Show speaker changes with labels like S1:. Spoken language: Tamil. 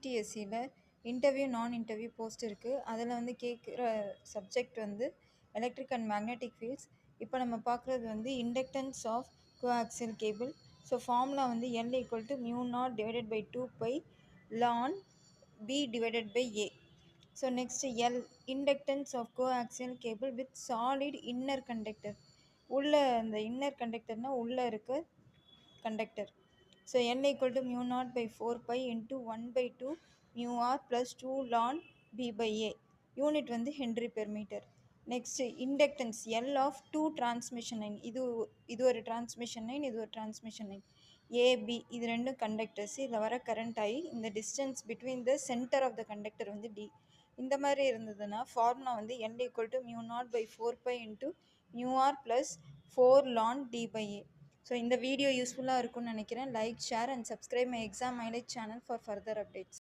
S1: டிஎஸ்சியில் இன்டர்வியூ நான் இன்டர்வியூ போஸ்ட் இருக்குது. அதில் வந்து கேட்குற சப்ஜெக்ட் வந்து எலக்ட்ரிக் அண்ட் மேக்னெட்டிக் ஃபீல்ட்ஸ். இப்போ நம்ம பார்க்குறது வந்து inductance of coaxial cable. So formula வந்து L equal to mu naught divided by 2 π ln B divided by A. So next L inductance of coaxial cable with solid inner conductor. உள்ள அந்த இன்னர் கண்டக்டர்னால் உள்ளே இருக்க conductor. So N equal to mu naught by 4 pi into 1 by 2 mu r plus 2 ln B by A. Unit வந்து Henry per meter. Next inductance L of two transmission line. இது ஒரு transmission line, இது ஒரு transmission line. AB இது ரெண்டும் conductors. இதில் வர current I. இந்த distance between the center of the conductor வந்து D. இந்த மாதிரி இருந்ததுன்னா ஃபார்முலா வந்து N equal to mu naught by 4 pi into mu r plus 4 ln D by A. So இந்த வீடியோ யூஸ்ஃபுல்லாக இருக்கும்னு நினைக்கிறேன். Like, share and subscribe my exam mileage channel for further updates.